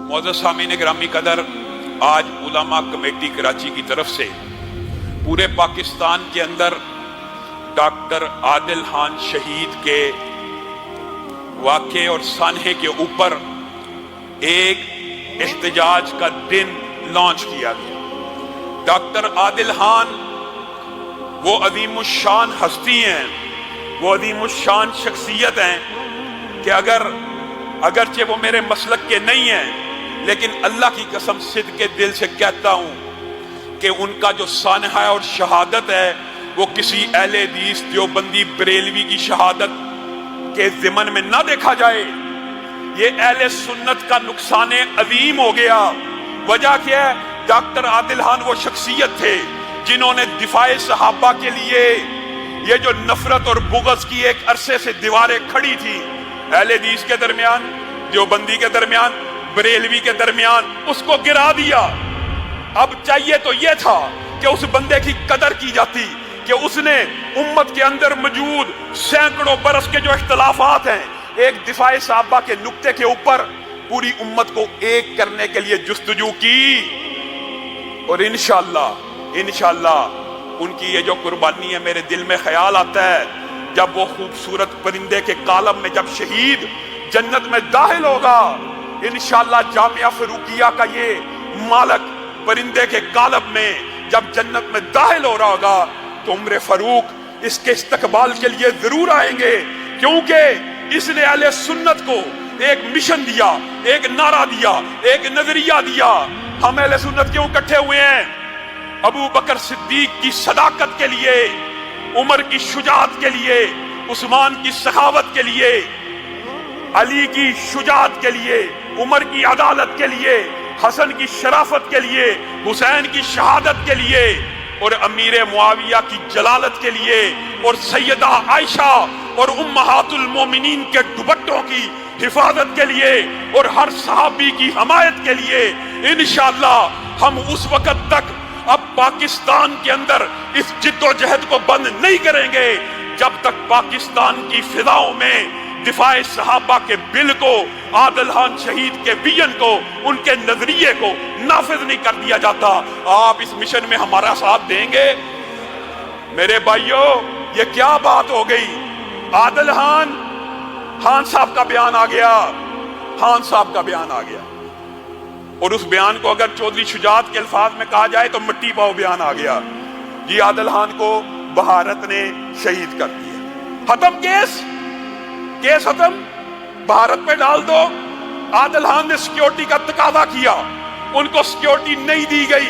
मुअज़्ज़ज़ सामीन गिरामी कदर, आज उलमा कमेटी कराची की तरफ से पूरे पाकिस्तान के अंदर डॉक्टर आदिल खान शहीद के वाक़े और सानहे के ऊपर एक एहतजाज का दिन लॉन्च किया गया। डॉक्टर आदिल खान वो अज़ीमुश्शान हस्ती हैं, वो अज़ीमुश्शान शख्सियत हैं कि अगरचे वो मेरे मसलक के नहीं हैं, लेकिन अल्लाह की कसम सिद्क़े दिल से कहता हूँ कि उनका जो सानहा और शहादत है वो किसी अहले हदीस देवबंदी बरेलवी की शहादत के ज़िमन में ना देखा जाए। ये अहले सुन्नत का नुकसान अजीम हो गया। वजह क्या है? डॉक्टर आदिल खान वो शख्सियत थे जिन्होंने दिफाए सहाबा के लिए ये जो नफरत और बुग़्ज़ की एक अरसे से दीवारें खड़ी थी अहले हदीस के दरमियान, देवबंदी के दरमियान, बरेलवी के दरमियान, उसको गिरा दिया। अब चाहिए तो यह था कि उस बंदे की कदर की जाती कि उसने उम्मत के अंदर मौजूद सैकड़ों बरस के जो इख्तलाफात हैं, एक दिफाए सहाबा के नुक्ते के ऊपर पूरी उम्मत को एक करने के लिए जुस्तजू की। और इंशाअल्लाह उनकी ये जो कुर्बानी है, मेरे दिल में ख्याल आता है जब वो खूबसूरत परिंदे के कालम में जब शहीद जन्नत में दाखिल होगा, इंशाअल्लाह जामिया फरूकिया का ये मालक परिंदे के कालम में जब जन्नत में दाखिल हो रहा होगा तो उम्र फारूक इसके इस्तकबाल के लिए जरूर आएंगे, क्योंकि इसने अहले सुन्नत को एक मिशन दिया, एक नारा दिया, एक नजरिया दिया। हम अहले सुन्नत क्यों इकट्ठे हुए हैं? अबू बकर सिद्दीक की सदाकत के लिए, उमर की शुजाअत के लिए, उस्मान की सखावत के लिए, अली की शुजाअत के लिए, उमर की अदालत के लिए, हसन की शराफत के लिए, हुसैन की शहादत के लिए, और अमीर मुआविया की जलालत के लिए, और सैयदा आयशा और उम्महातुल मोमिनीन के दुपट्टों की हिफाजत के लिए, और हर सहाबी की हमायत के लिए। इंशाअल्लाह हम उस वक्त तक अब पाकिस्तान के अंदर इस जिद्दोजहद को बंद नहीं करेंगे जब तक पाकिस्तान की फिजाओं में दिफाए सहाबा के बिल को, आदिल खान शहीद के विजन को, उनके नजरिए को नाफिज नहीं कर दिया जाता। आप इस मिशन में हमारा साथ देंगे? मेरे भाइयों, ये क्या बात हो गई? आदिल खान साहब का बयान आ गया, खान साहब का बयान आ गया, और उस बयान को अगर चौधरी शुजात के अल्फाज में कहा जाए तो मिट्टी पाओ बयान आ गया जी। आदिल खान को भारत ने शहीद कर दिया, खत्म केस खत्म, भारत पे डाल दो। आदिल खान ने सिक्योरिटी का तकाजा किया, उनको सिक्योरिटी नहीं दी गई।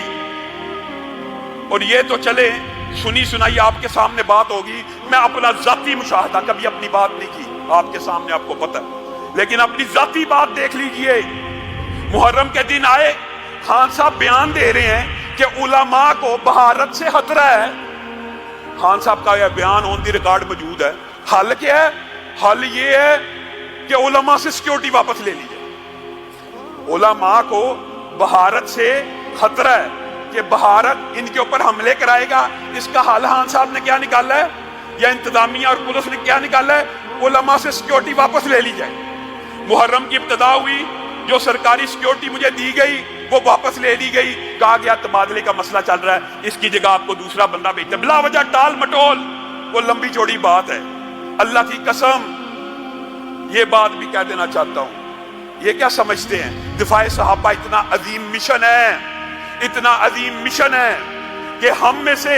और ये तो चले सुनी सुनाई आपके सामने बात होगी, मैं अपना जाती मुशाहदा, कभी अपनी बात नहीं की आपके सामने, आपको पता है, लेकिन अपनी जाती बात देख लीजिए। मुहर्रम के दिन आए, खान साहब बयान दे रहे हैं कि उलमा को भारत से खतरा है। खान साहब का यह बयान ऑन द रिकॉर्ड मौजूद है। हल क्या है? हल ये है कि उलमा से सिक्योरिटी वापस ले लीजिए। उलमा को भारत से खतरा है कि भारत इनके ऊपर हमले कराएगा। इसका हल खान साहब ने क्या निकाला है, या इंतजामिया और पुलिस ने क्या निकाला है? उलमा से सिक्योरिटी वापस ले ली जाए। मुहर्रम की इब्तिदा हुई, जो सरकारी सिक्योरिटी मुझे दी गई वो वापस ले ली गई, कहा गया तबादले का मसला चल रहा है, इसकी जगह आपको दूसरा बंदा भेजते, बिला वजह टाल मटोल। वो लंबी चौड़ी बात है। अल्लाह की कसम ये बात भी कह देना चाहता हूं, ये क्या समझते हैं दिफाए सहाबा इतना अजीम मिशन है, इतना अजीम मिशन है कि हम में से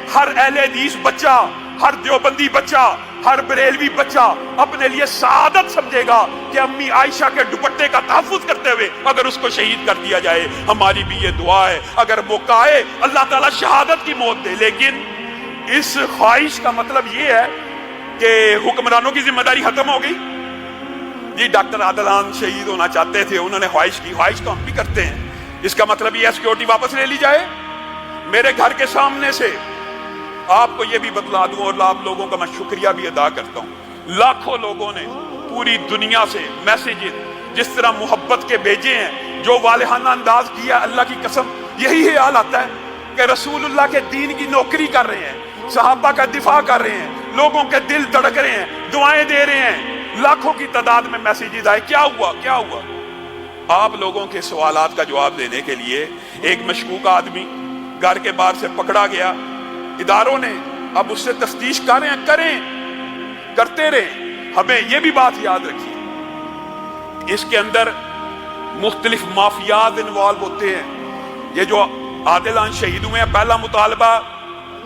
हर अहले हदीस बच्चा, हर देवबंदी बच्चा, हर बरेलवी बच्चा अपने लिए सादत समझेगा कि अम्मी आयशा के दुपट्टे का तहफ्फुज करते हुए अगर उसको शहीद कर दिया जाए। हमारी भी ये दुआ है, अगर मौका आए अल्लाह ताला शहादत की मौत दे। लेकिन इस ख्वाहिश का मतलब ये है कि हुक्मरानों की जिम्मेदारी खत्म हो गई जी। डॉक्टर आदिल खान शहीद होना चाहते थे, उन्होंने ख्वाहिश की, ख्वाहिश तो हम भी करते हैं। इसका मतलब ये सिक्योरिटी वापस ले ली जाए। मेरे घर के सामने से आपको ये भी बतला दूं, और आप लोगों का मैं शुक्रिया भी अदा करता हूं, लाखों लोगों ने पूरी दुनिया से मैसेजेस जिस तरह मोहब्बत के भेजे हैं, जो वालिहाना अंदाज किया, अल्लाह की कसम यही हाल आता है कि रसूलुल्लाह के दीन की नौकरी कर रहे हैं, सहाबा का दिफा कर रहे हैं, लोगों के दिल धड़क रहे हैं, दुआएं दे रहे हैं। लाखों की तादाद में मैसेजेस आए, क्या हुआ क्या हुआ? آپ لوگوں کے سوالات کا جواب دینے کے لیے ایک مشکوک آدمی گھر کے باہر سے پکڑا گیا، اداروں نے اب اس سے تفتیش کرتے رہے۔ ہمیں یہ بھی بات یاد رکھیے، اس کے اندر مختلف مافیات انوالو ہوتے ہیں۔ یہ جو عادلان شہید ہوئے ہیں، پہلا مطالبہ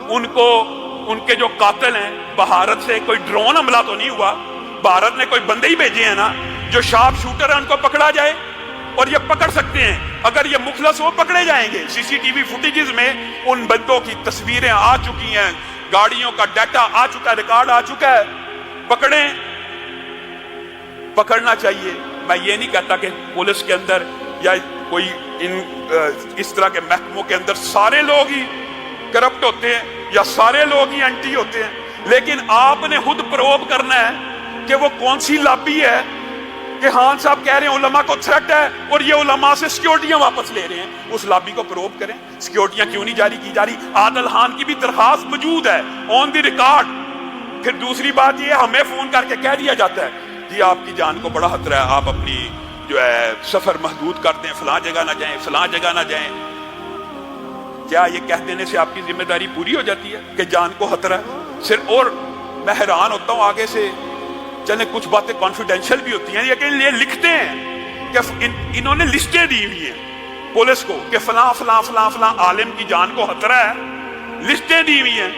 ان کے جو قاتل ہیں، بھارت سے کوئی ڈرون حملہ تو نہیں ہوا، بھارت نے کوئی بندے ہی بھیجے ہیں نا، جو شارپ شوٹر ہیں ان کو پکڑا جائے، اور یہ پکڑ سکتے ہیں اگر یہ مخلص ہو، پکڑے جائیں گے۔ سی سی ٹی وی فوٹیجز میں ان بندوں کی تصویریں آ چکی ہیں، گاڑیوں کا ڈیٹا آ چکا ہے، ریکارڈ آ چکا ہے، پکڑنا چاہیے۔ میں یہ نہیں کہتا کہ پولیس کے اندر یا کوئی اس طرح کے محکموں کے اندر سارے لوگ ہی کرپٹ ہوتے ہیں یا سارے لوگ ہی اینٹی ہوتے ہیں، لیکن آپ نے خود پروب کرنا ہے کہ وہ کون سی لابی ہے کہ خان صاحب کہہ رہے ہیں علماء کو تھریٹ ہے اور یہ علماء سے سیکیورٹیاں واپس لے رہے ہیں، اس لابی کو پروب کریں، سیکیورٹیاں کیوں نہیں جاری کی جا رہی؟ عادل خان کی بھی درخواست موجود ہے آن دی ریکارڈ۔ پھر دوسری بات یہ، ہمیں فون کر کے کہہ دیا جاتا ہے جی آپ کی جان کو بڑا خطرہ ہے، آپ اپنی جو ہے سفر محدود کر دیں، فلاں جگہ نہ جائیں، فلاں جگہ نہ جائیں۔ کیا یہ کہہ دینے سے آپ کی ذمہ داری پوری ہو جاتی ہے کہ جان کو خطرہ ہے؟ صرف اور میں حیران ہوتا ہوں، آگے سے چلیں کچھ باتیں کانفیڈینشیل بھی ہوتی ہیں، لیکن یہ لکھتے ہیں کہ انہوں نے لسٹیں دی ہوئی ہیں پولیس کو کہ فلاں فلاں فلاں فلاں عالم کی جان کو خطرہ ہے، لسٹیں دی ہوئی ہیں،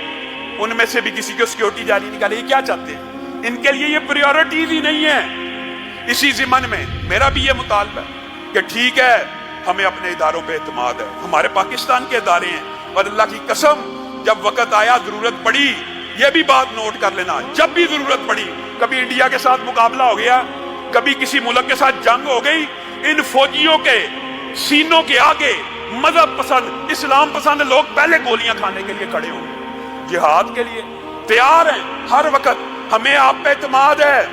ان میں سے بھی کسی کو سیکیورٹی جاری نہیں کرے۔ یہ کیا چاہتے ہیں؟ ان کے لیے یہ پریورٹیز ہی نہیں ہے۔ اسی ضمن میں میرا بھی یہ مطالبہ ہے کہ ٹھیک ہے، ہمیں اپنے اداروں پہ اعتماد ہے، ہمارے پاکستان کے ادارے ہیں، اور اللہ کی قسم جب وقت آیا، ضرورت پڑی، یہ بھی بات نوٹ کر لینا، جب بھی ضرورت پڑی، کبھی انڈیا کے ساتھ مقابلہ ہو گیا، کبھی کسی ملک کے ساتھ جنگ ہو گئی، ان فوجیوں کے سینوں کے آگے مذہب پسند، اسلام پسند لوگ پہلے گولیاں کھانے کے لیے کھڑے ہوں گے، جہاد کے لیے تیار ہیں ہر وقت۔ ہمیں آپ پہ اعتماد ہے۔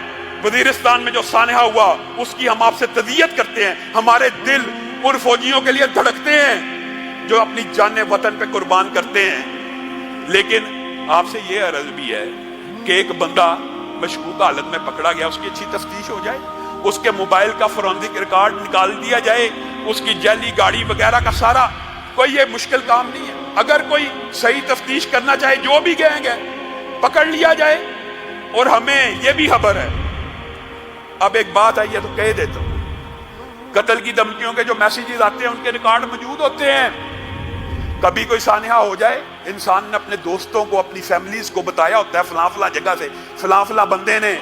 وزیرستان میں جو سانحہ ہوا اس کی ہم آپ سے تعزیت کرتے ہیں، ہمارے دل ان فوجیوں کے لیے دھڑکتے ہیں جو اپنی جان وطن پہ قربان کرتے ہیں۔ لیکن آپ سے یہ عرض بھی ہے کہ ایک بندہ مشکوک حالت میں پکڑا گیا، اس کی اچھی تفتیش ہو جائے، اس کے موبائل کا فورینسک ریکارڈ نکال دیا جائے، اس کی جعلی گاڑی وغیرہ کا سارا، کوئی یہ مشکل کام نہیں ہے۔ اگر کوئی صحیح تفتیش کرنا چاہے، جو بھی گینگ ہے پکڑ لیا جائے۔ اور ہمیں یہ بھی خبر ہے، اب ایک بات ہے یہ تو کہہ دیتا ہوں، قتل کی دھمکیوں کے جو میسیجز آتے ہیں ان کے ریکارڈ موجود ہوتے ہیں۔ کبھی کوئی سانحہ ہو جائے، انسان نے اپنے دوستوں کو، اپنی فیملیز کو بتایا ہوتا ہے فلاں فلاں جگہ سے فلاں فلاں بندے نے،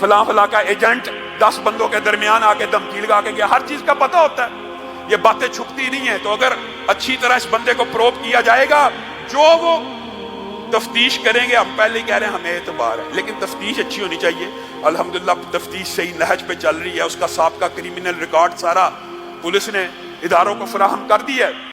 فلاں فلاں کا ایجنٹ 10 بندوں کے درمیان آ کے دھمکی لگا کے گیا، ہر چیز کا پتہ ہوتا ہے، یہ باتیں چھپتی نہیں ہیں۔ تو اگر اچھی طرح اس بندے کو پروب کیا جائے گا، جو وہ تفتیش کریں گے، ہم پہلے ہی کہہ رہے ہیں ہمیں اعتبار ہے، لیکن تفتیش اچھی ہونی چاہیے۔ الحمدللہ تفتیش صحیح نہج پہ چل رہی ہے، اس کا سابقہ کریمنل ریکارڈ سارا پولیس نے اداروں کو فراہم کر دیا ہے۔